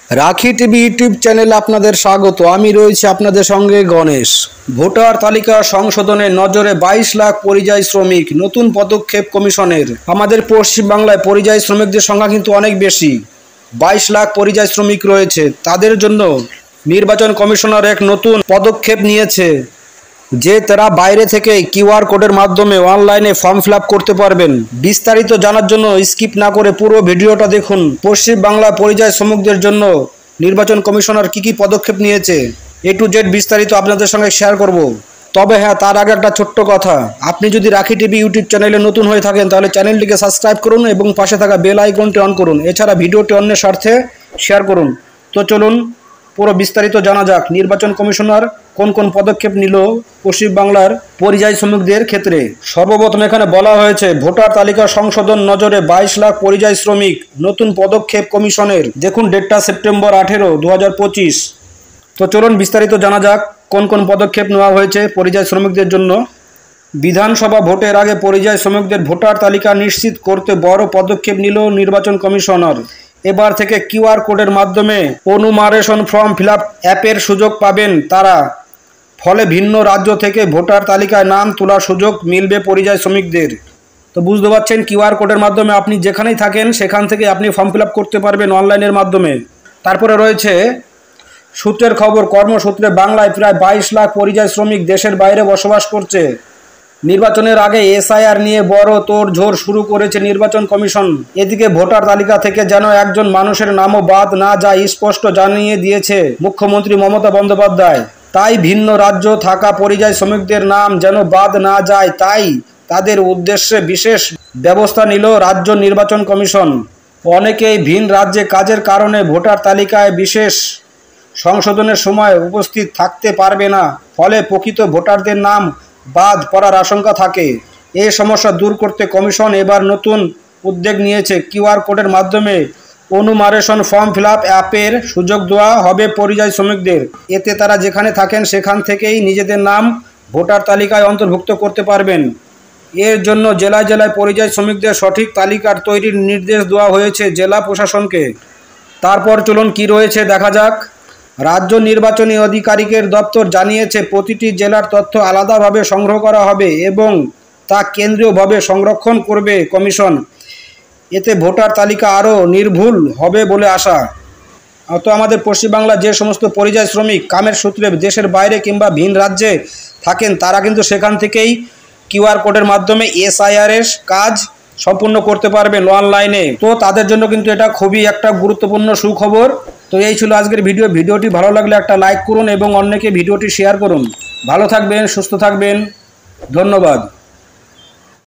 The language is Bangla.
রাখি টিভি ইউটিউব চ্যানেলে আপনাদের স্বাগত। আমি রয়েছি আপনাদের সঙ্গে গণেশ। ভোটার তালিকা সংশোধনে নজরে 22 লাখ পরিযায়ী শ্রমিক, নতুন পদক্ষেপ কমিশনের। আমাদের পশ্চিমবাংলায় পরিযায়ী শ্রমিকদের সংখ্যা কিন্তু অনেক বেশি, 22 লাখ পরিযায়ী শ্রমিক রয়েছে। তাদের জন্য নির্বাচন কমিশনার এক নতুন পদক্ষেপ নিয়েছে যে তারা বাইরে থেকে কিউআর কোডের মাধ্যমে অনলাইনে ফর্ম ফিল আপ করতে পারবেন। বিস্তারিত জানার জন্য স্কিপ না করে পুরো ভিডিওটা দেখুন। পশ্চিমবাংলা পরিযায়ী শ্রমিকদের জন্য নির্বাচন কমিশনার কি পদক্ষেপ নিয়েছে A to Z বিস্তারিত আপনাদের সঙ্গে শেয়ার করব। তবে হ্যাঁ, তার আগে একটা ছোট্ট কথা, আপনি যদি রাখি টিভি ইউটিউব চ্যানেলে নতুন হয়ে থাকেন তাহলে চ্যানেলটিকে সাবস্ক্রাইব করুন এবং পাশে থাকা বেল আইকনটি অন করুন। এছাড়া ভিডিওটি অন্যের স্বার্থে শেয়ার করুন। তো চলুন পুরো বিস্তারিত জানা যাক নির্বাচন কমিশনার কোন কোন পদক্ষেপ নিল পশ্চিমবাংলার পরিযায়ী শ্রমিকদের ক্ষেত্রে। সর্বপ্রথম এখানে বলা হয়েছে ভোটার তালিকা সংশোধন নজরে 22 লাখ পরিযায়ী শ্রমিক, নতুন পদক্ষেপ কমিশনের। দেখুন ডেটটা সেপ্টেম্বর 18, 2025। তো চলুন বিস্তারিত জানা যাক কোন কোন পদক্ষেপ নেওয়া হয়েছে পরিযায়ী শ্রমিকদের জন্য। বিধানসভা ভোটের আগে পরিযায়ী শ্রমিকদের ভোটার তালিকা নিশ্চিত করতে বড় পদক্ষেপ নিল নির্বাচন কমিশনার। এবার থেকে কিউআর কোডের মাধ্যমে অনুমারেশন ফর্ম ফিল আপ অ্যাপের সুযোগ পাবেন তারা। ফলে ভিন্ন রাজ্য থেকে ভোটার তালিকায় নাম তোলার সুযোগ মিলবে পরিযায়ী শ্রমিকদের। তো বুঝতে পারছেন, কিউআর কোডের মাধ্যমে আপনি যেখানেই থাকেন সেখান থেকে আপনি ফর্ম ফিল আপ করতে পারবেন অনলাইনের মাধ্যমে। তারপরে রয়েছে সূত্রের খবর, কর্মসূত্রে বাংলায় প্রায় 22 লাখ পরিযায়ী শ্রমিক দেশের বাইরে বসবাস করছে। নির্বাচনের আগে এসআইআর নিয়ে বড় তোড়জোড় শুরু করেছে নির্বাচন কমিশন। এদিকে ভোটার তালিকা থেকে যেন একজন মানুষের নামও বাদ না যায় স্পষ্ট জানিয়ে দিয়েছে মুখ্যমন্ত্রী মমতা বন্দ্যোপাধ্যায়। তাই ভিন্ন রাজ্য থাকা পরিযায়ী শ্রমিকদের নাম যেন বাদ না যায়, তাই তাদের উদ্দেশ্যে বিশেষ ব্যবস্থা নিল রাজ্য নির্বাচন কমিশন। অনেকেই ভিন রাজ্যে কাজের কারণে ভোটার তালিকায় বিশেষ সংশোধনের সময় উপস্থিত থাকতে পারবে না, ফলে প্রকৃত ভোটারদের নাম বাদ পড়ার আশঙ্কা থাকে। এই সমস্যা দূর করতে কমিশন এবার নতুন উদ্যোগ নিয়েছে। কিউআর কোডের মাধ্যমে অনুমারেশন ফর্ম ফিল আপ অ্যাপের সুযোগ দেওয়া হবে পরিযায়ী শ্রমিকদের। এতে তারা যেখানে থাকেন সেখান থেকেই নিজেদের নাম ভোটার তালিকায় অন্তর্ভুক্ত করতে পারবেন। এর জন্য জেলায় জেলায় পরিযায়ী শ্রমিকদের সঠিক তালিকার তৈরির নির্দেশ দেওয়া হয়েছে জেলা প্রশাসনকে। তারপর চলুন কি রয়েছে দেখা যাক। রাজ্য নির্বাচনী আধিকারিকের দপ্তর জানিয়েছে প্রতিটি জেলার তথ্য আলাদাভাবে সংগ্রহ করা হবে এবং তা কেন্দ্রীয়ভাবে সংরক্ষণ করবে কমিশন। এতে ভোটার তালিকা আরও নির্ভুল হবে বলে আশা। তো আমাদের পশ্চিমবাংলার যে সমস্ত পরিযায়ী শ্রমিক কামের সূত্রে দেশের বাইরে কিংবা ভিন রাজ্যে থাকেন তারা কিন্তু সেখান থেকেই কিউআর কোডের মাধ্যমে এসআইআর কাজ সম্পূর্ণ করতে পারবেন অনলাইনে। তো তাদের জন্য কিন্তু এটা খুবই একটা গুরুত্বপূর্ণ সুখবর। তো এই ছিল আজকের ভিডিওটি ভালো লাগলে একটা লাইক করুন এবং অন্যকে ভিডিওটি শেয়ার করুন। ভালো থাকবেন, সুস্থ থাকবেন, ধন্যবাদ।